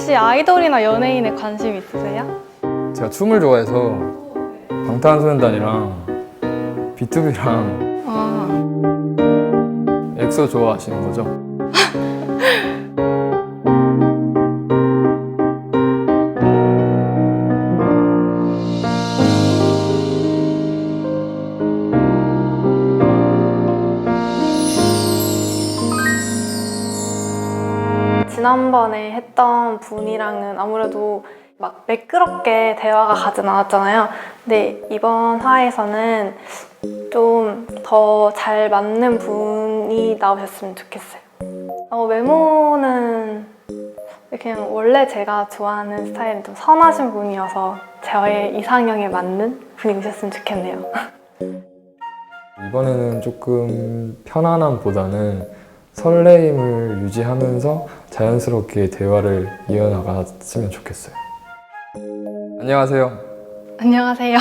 혹시 아이돌이나 연예인에 관심 있으세요? 제가 춤을 좋아해서 방탄소년단이랑 B2B랑 아, 엑소 좋아하시는 거죠? 지난번에 했던 분이랑은 아무래도 막 매끄럽게 대화가 가진 않았잖아요. 근데 이번 화에서는 좀 더 잘 맞는 분이 나오셨으면 좋겠어요. 외모는 그냥 원래 제가 좋아하는 스타일은 좀 선하신 분이어서 저의 이상형에 맞는 분이 오셨으면 좋겠네요. 이번에는 조금 편안함보다는 설레임을 유지하면서 자연스럽게 대화를 이어나갔으면 좋겠어요. 안녕하세요. 안녕하세요.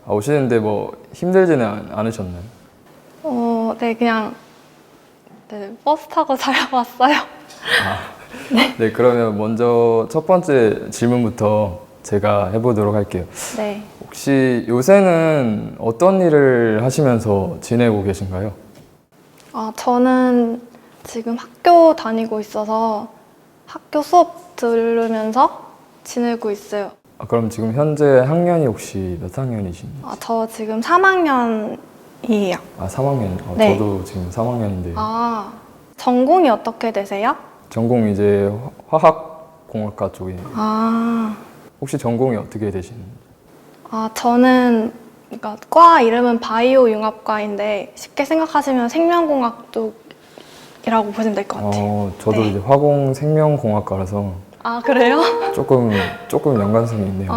오시는데 뭐 힘들지는 않으셨나요? 네, 그냥 버스 타고 잘 왔어요. 네, 그러면 먼저 첫 번째 질문부터 제가 해보도록 할게요. 네. 혹시 요새는 어떤 일을 하시면서 지내고 계신가요? 저는 지금 학교 다니고 있어서 학교 수업 들으면서 지내고 있어요. 그럼 지금 현재 학년이 혹시 몇 학년이신가요? 저 지금 3학년이에요. 3학년. 네. 저도 지금 3학년인데 전공이 어떻게 되세요? 전공 이제 화학공학과 쪽에 아, 혹시 전공이 어떻게 되시는지? 저는 그러니까 과 이름은 바이오 융합과인데 쉽게 생각하시면 생명공학 쪽이라고 보시면 될 것 같아요. 저도 네. 이제 화공생명공학과라서 그래요? 조금 연관성이 있네요.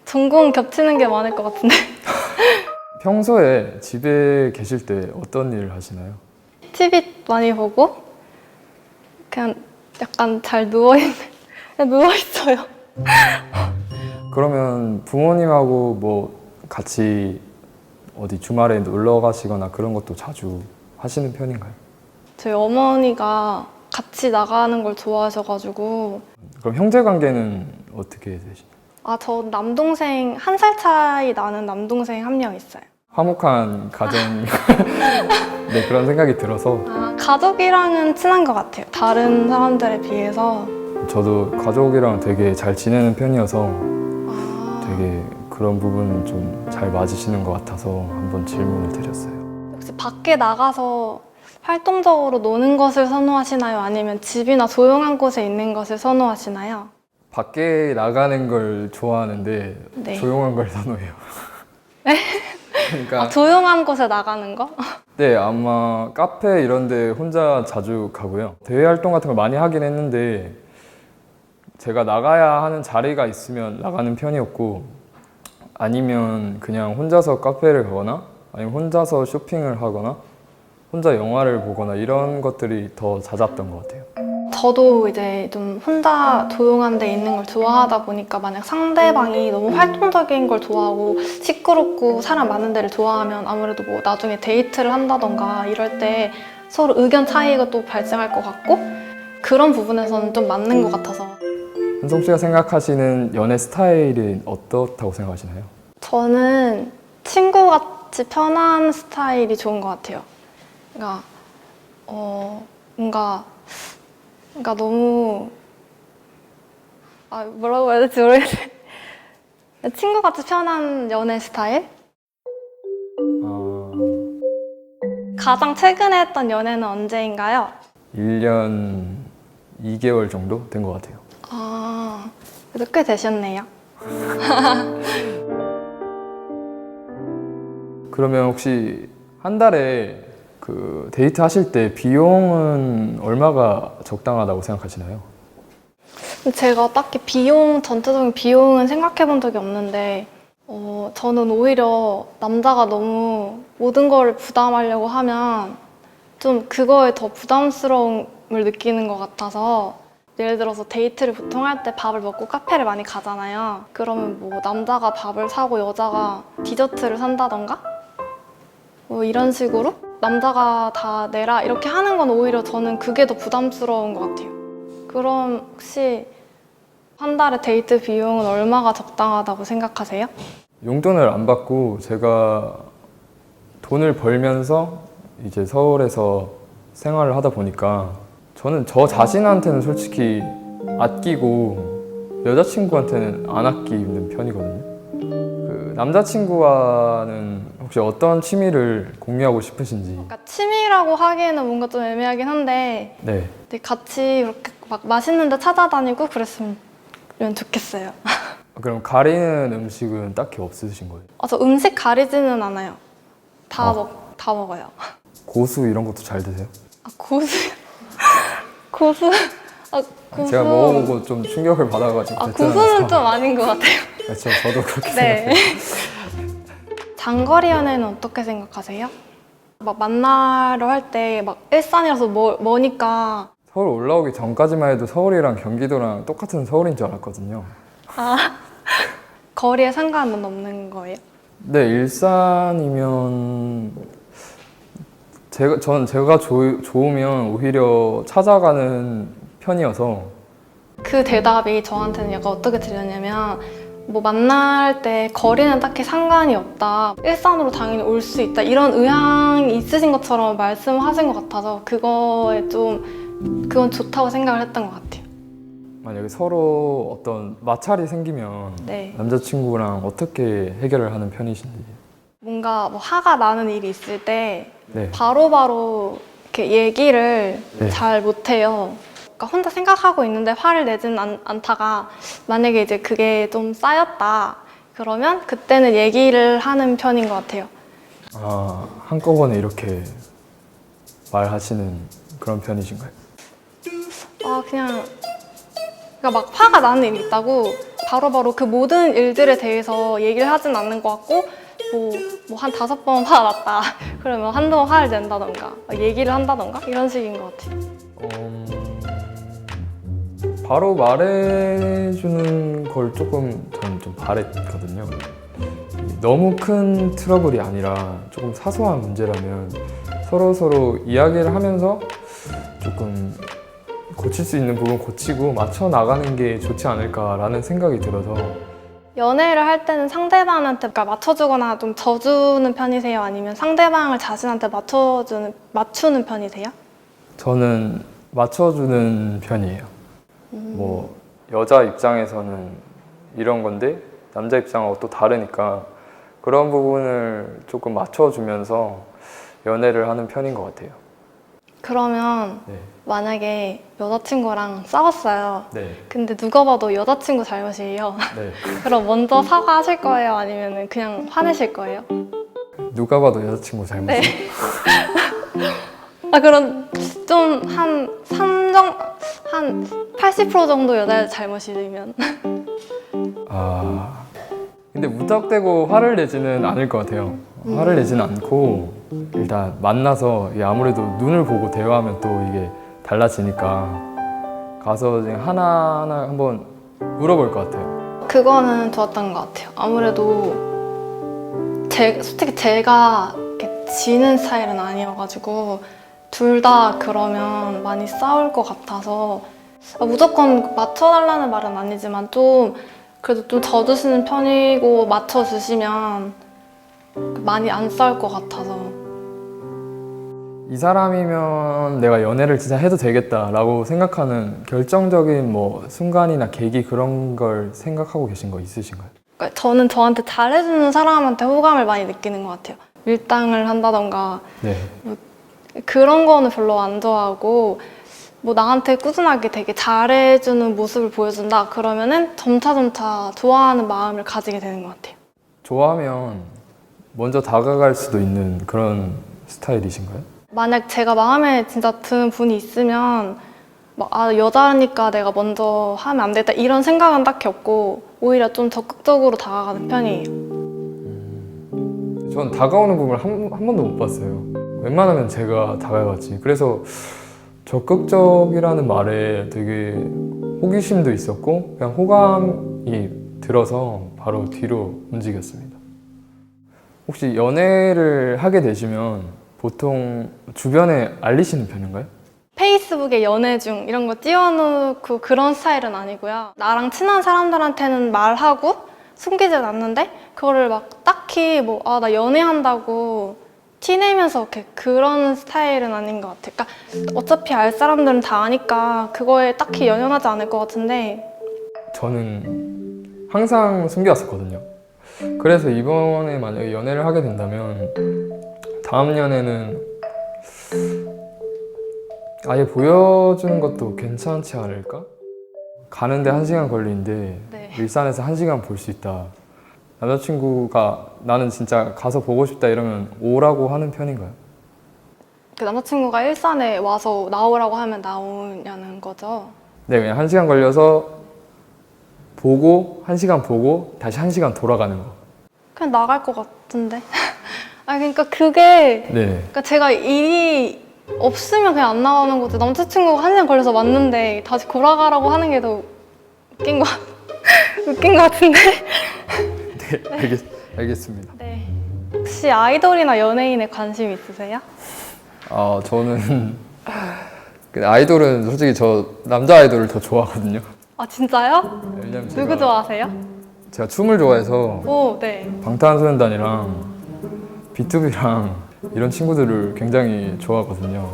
전공 겹치는 게 많을 것 같은데. 평소에 집에 계실 때 어떤 일을 하시나요? TV 많이 보고 그냥 약간 잘 그냥 누워있어요. 그러면 부모님하고 뭐 같이 어디 주말에 놀러 가시거나 그런 것도 자주 하시는 편인가요? 저희 어머니가 같이 나가는 걸 좋아하셔가지고 그럼 형제 관계는 어떻게 되시나요? 저 남동생 1살 차이 나는 남동생 한 명 있어요. 화목한 가정 네, 그런 생각이 들어서 가족이랑은 친한 것 같아요. 다른 사람들에 비해서. 저도 가족이랑 되게 잘 지내는 편이어서 아, 되게 그런 부분은 좀 잘 맞으시는 것 같아서 한번 질문을 드렸어요. 혹시 밖에 나가서 활동적으로 노는 것을 선호하시나요? 아니면 집이나 조용한 곳에 있는 것을 선호하시나요? 밖에 나가는 걸 좋아하는데 네. 조용한 걸 선호해요. 그러니까 조용한 곳에 나가는 거? 네, 아마 카페 이런 데 혼자 자주 가고요. 대외 활동 같은 걸 많이 하긴 했는데 제가 나가야 하는 자리가 있으면 나가는 편이었고 아니면 그냥 혼자서 카페를 가거나 아니면 혼자서 쇼핑을 하거나 혼자 영화를 보거나 이런 것들이 더 잦았던 것 같아요. 저도 이제 좀 혼자 조용한 데 있는 걸 좋아하다 보니까 만약 상대방이 너무 활동적인 걸 좋아하고 시끄럽고 사람 많은 데를 좋아하면 아무래도 뭐 나중에 데이트를 한다던가 이럴 때 서로 의견 차이가 또 발생할 것 같고 그런 부분에서는 좀 맞는 것 같아서 현성 씨가 생각하시는 연애 스타일이 어떻다고 생각하시나요? 저는 친구같이 편한 스타일이 좋은 것 같아요. 그러니까 뭔가 너무 뭐라고 해야 될지 모르겠어요. 친구같이 편한 연애 스타일? 가장 최근에 했던 연애는 언제인가요? 1년 2개월 정도 된 것 같아요. 그래도 꽤 되셨네요. 그러면 혹시 한 달에 그 데이트 하실 때 비용은 얼마가 적당하다고 생각하시나요? 제가 딱히 전체적인 비용은 생각해 본 적이 없는데 저는 오히려 남자가 너무 모든 걸 부담하려고 하면 좀 그거에 더 부담스러움을 느끼는 것 같아서 예를 들어서 데이트를 보통 할 때 밥을 먹고 카페를 많이 가잖아요. 그러면 뭐 남자가 밥을 사고 여자가 디저트를 산다던가 뭐 이런 식으로 남자가 다 내라 이렇게 하는 건 오히려 저는 그게 더 부담스러운 것 같아요. 그럼 혹시 한 달에 데이트 비용은 얼마가 적당하다고 생각하세요? 용돈을 안 받고 제가 돈을 벌면서 이제 서울에서 생활을 하다 보니까 저는 저 자신한테는 솔직히 아끼고 여자친구한테는 안 아끼는 편이거든요. 그 남자친구와는 혹시 어떤 취미를 공유하고 싶으신지. 그러니까 취미라고 하기에는 뭔가 좀 애매하긴 한데 네. 근데 같이 이렇게 막 맛있는 데 찾아다니고 그랬으면 좋겠어요. 그럼 가리는 음식은 딱히 없으신 거예요? 저 음식 가리지는 않아요. 아. 다 먹어요. 고수 이런 것도 잘 드세요? 고수. 고수. 고수. 제가 먹어보고 좀 충격을 받아가지고 고수는 좀 아닌 것 같아요. 그렇죠. 저도 그렇게 네. 생각해요. 장거리 연애는 어떻게 생각하세요? 막 만나러 할 때 막 일산이라서 머니까 서울 올라오기 전까지만 해도 서울이랑 경기도랑 똑같은 서울인 줄 알았거든요. 거리에 상관은 없는 거예요? 네, 일산이면 제가 좋으면 오히려 찾아가는 편이어서. 그 대답이 저한테는 약간 어떻게 들렸냐면 뭐 만날 때 거리는 딱히 상관이 없다. 일산으로 당연히 올 수 있다. 이런 의향이 있으신 것처럼 말씀하신 것 같아서 그건 좋다고 생각을 했던 것 같아요. 만약에 서로 어떤 마찰이 생기면 네. 남자친구랑 어떻게 해결을 하는 편이신지. 뭔가 뭐 화가 나는 일이 있을 때 네. 바로바로 이렇게 얘기를 네. 잘 못해요. 그러니까 혼자 생각하고 있는데 화를 내지는 않다가 만약에 이제 그게 좀 쌓였다 그러면 그때는 얘기를 하는 편인 것 같아요. 한꺼번에 이렇게 말하시는 그런 편이신가요? 그러니까 막 화가 나는 일이 있다고 바로바로 그 모든 일들에 대해서 얘기를 하진 않는 것 같고 뭐 한 5번 화가 났다 그러면 한두 번 화를 낸다던가 얘기를 한다던가 이런 식인 것 같아요. 바로 말해주는 걸 조금 저는 좀 바랬거든요. 너무 큰 트러블이 아니라 조금 사소한 문제라면 서로 이야기를 하면서 조금 고칠 수 있는 부분 고치고 맞춰 나가는 게 좋지 않을까라는 생각이 들어서. 연애를 할 때는 상대방한테 맞춰주거나 좀 져주는 편이세요? 아니면 상대방을 자신한테 맞추는 편이세요? 저는 맞춰주는 편이에요. 뭐 여자 입장에서는 이런 건데 남자 입장하고 또 다르니까 그런 부분을 조금 맞춰주면서 연애를 하는 편인 것 같아요. 그러면 네. 만약에 여자친구랑 싸웠어요. 네. 근데 누가 봐도 여자친구 잘못이에요. 네. 그럼 먼저 사과하실 거예요? 아니면 그냥 화내실 거예요? 누가 봐도 여자친구 잘못. 네. 그럼 좀 한 80% 정도 여자의 잘못이면 근데 무턱대고 화를 내지는 않을 것 같아요. 화를 내지는 않고 일단 만나서 이게 아무래도 눈을 보고 대화하면 또 이게 달라지니까 가서 그냥 하나하나 한번 물어볼 것 같아요. 그거는 좋았던 것 같아요. 아무래도 솔직히 제가 이렇게 지는 스타일은 아니어가지고 둘 다 그러면 많이 싸울 것 같아서 무조건 맞춰달라는 말은 아니지만 그래도 좀 져주시는 편이고 맞춰주시면 많이 안 싸울 것 같아서. 이 사람이면 내가 연애를 진짜 해도 되겠다라고 생각하는 결정적인 뭐 순간이나 계기 그런 걸 생각하고 계신 거 있으신가요? 그러니까 저는 저한테 잘해주는 사람한테 호감을 많이 느끼는 것 같아요. 밀당을 한다던가 네. 그런 거는 별로 안 좋아하고 뭐 나한테 꾸준하게 되게 잘해주는 모습을 보여준다 그러면은 점차 좋아하는 마음을 가지게 되는 것 같아요. 좋아하면 먼저 다가갈 수도 있는 그런 스타일이신가요? 만약 제가 마음에 진짜 드는 분이 있으면 여자니까 내가 먼저 하면 안 되겠다 이런 생각은 딱히 없고 오히려 좀 적극적으로 다가가는 편이에요. 전 다가오는 부분을 한 번도 못 봤어요. 웬만하면 제가 다가갔지. 그래서 적극적이라는 말에 되게 호기심도 있었고 그냥 호감이 들어서 바로 뒤로 움직였습니다. 혹시 연애를 하게 되시면 보통 주변에 알리시는 편인가요? 페이스북에 연애 중 이런 거 띄워놓고 그런 스타일은 아니고요. 나랑 친한 사람들한테는 말하고 숨기진 않는데 그거를 막 딱히 뭐 나 연애한다고 티내면서 이렇게 그런 스타일은 아닌 것 같아요. 그러니까 어차피 알 사람들은 다 아니까 그거에 딱히 연연하지 않을 것 같은데 저는 항상 숨겨왔었거든요. 그래서 이번에 만약에 연애를 하게 된다면 다음 연애는 아예 보여주는 것도 괜찮지 않을까? 가는데 1시간 걸리는데 네. 일산에서 1시간 볼 수 있다. 남자친구가 나는 진짜 가서 보고 싶다 이러면 오라고 하는 편인가요? 그 남자친구가 일산에 와서 나오라고 하면 나오냐는 거죠. 네, 그냥 1시간 걸려서 보고 1시간 보고 다시 1시간 돌아가는 거. 그냥 나갈 것 같은데. 그러니까 그게 네. 그러니까 제가 일이 없으면 그냥 안 나가는 거지. 남자친구가 1시간 걸려서 왔는데 다시 돌아가라고 하는 게 더 웃긴 것 같은데. 네, 알겠습니다. 네. 혹시 아이돌이나 연예인에 관심 있으세요? 저는 그 아이돌은 솔직히 저 남자 아이돌을 더 좋아하거든요. 아 진짜요? 왜냐면 누구 좋아하세요? 제가 춤을 좋아해서 오, 네. 방탄소년단이랑 B2B랑 이런 친구들을 굉장히 좋아하거든요.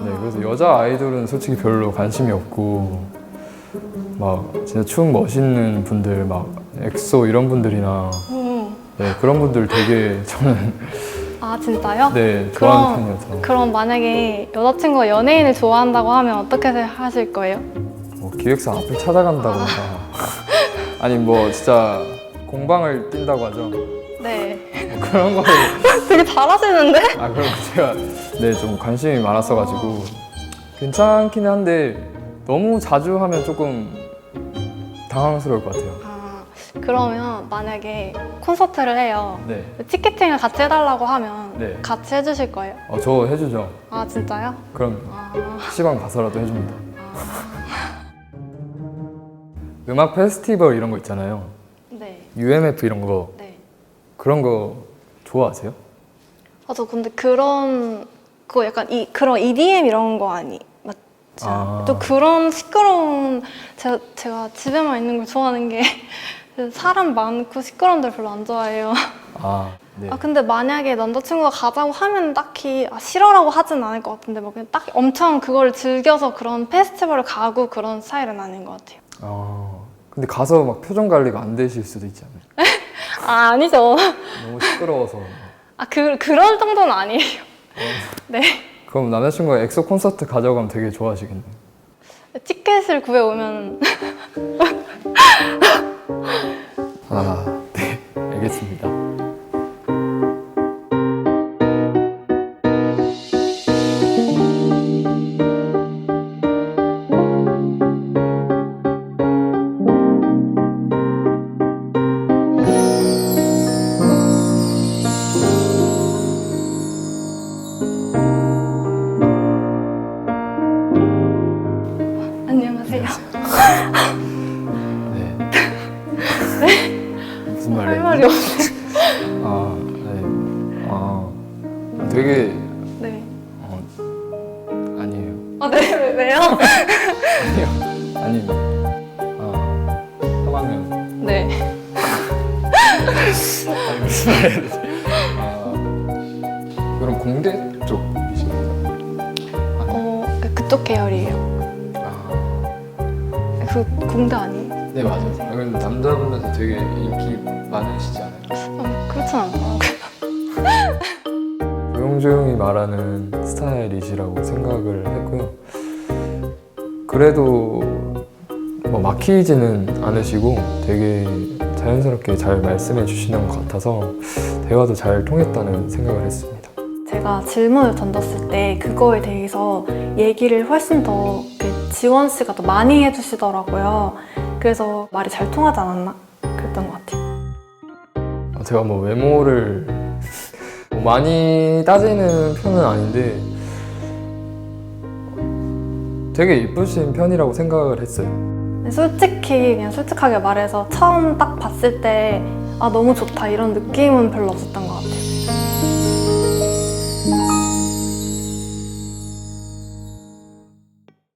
네, 그래서 여자 아이돌은 솔직히 별로 관심이 없고 막 진짜 춤 멋있는 분들 막 엑소 이런 분들이나 네, 그런 분들 되게 저는 아 진짜요? 네, 좋아하는 편이어서 그럼 만약에 여자친구가 연예인을 좋아한다고 하면 어떻게 하실 거예요? 뭐 기획사 앞을 찾아간다거나 아니 뭐 진짜 공방을 뛴다고 하죠. 네. 뭐 그런 거를 되게 잘하시는데? 그럼 제가 네, 좀 관심이 많았어가지고 괜찮긴 한데 너무 자주 하면 조금 당황스러울 것 같아요. 그러면 만약에 콘서트를 해요. 네, 티켓팅을 같이 해달라고 하면 네. 같이 해주실 거예요? 저 해주죠. 아 진짜요? 그럼 아, 시간 가서라도 해줍니다. 음악 페스티벌 이런 거 있잖아요. 네. UMF 이런 거 네. 그런 거 좋아하세요? 저 근데 그거 약간 그런 EDM 이런 거 맞죠? 또 그런 시끄러운 제가 집에만 있는 걸 좋아하는 게 사람 많고 시끄러운 데를 별로 안 좋아해요. 네. 근데 만약에 남자친구가 가자고 하면 딱히 싫어라고 하진 않을 것 같은데 뭐 그냥 딱 엄청 그걸 즐겨서 그런 페스티벌을 가고 그런 스타일은 아닌 것 같아요. 근데 가서 막 표정 관리가 안 되실 수도 있지 않나요? 아니죠. 너무 시끄러워서. 그런 정도는 아니에요. 네. 그럼 남자친구가 엑소 콘서트 가져가면 되게 좋아하시겠네요. 티켓을 구해오면 네, 알겠습니다. 안녕하세요. 무슨 할 말이에요? 말이 없어요. 네. 되게 네. 아니에요. 네, 왜요? 아니요. 아닙니다. 3학년. 네. 아니 무슨 말이에요? 그럼 공대 쪽이신가요? 그쪽 계열이에요. 공대 아니에요? 네 맞아요. 그럼 남자분들한테 되게 인기 많으시지 않아요? 그렇진 않고. 조용조용히 말하는 스타일이시라고 생각을 했고요. 그래도 뭐 막히지는 않으시고 되게 자연스럽게 잘 말씀해 주시는 것 같아서 대화도 잘 통했다는 생각을 했습니다. 제가 질문을 던졌을 때 그거에 대해서 얘기를 훨씬 더 지원 씨가 더 많이 해주시더라고요. 그래서 말이 잘 통하지 않았나? 그랬던 것 같아요. 제가 뭐 외모를 뭐 많이 따지는 편은 아닌데 되게 이쁘신 편이라고 생각을 했어요. 솔직히 그냥 솔직하게 말해서 처음 딱 봤을 때 너무 좋다 이런 느낌은 별로 없었던 것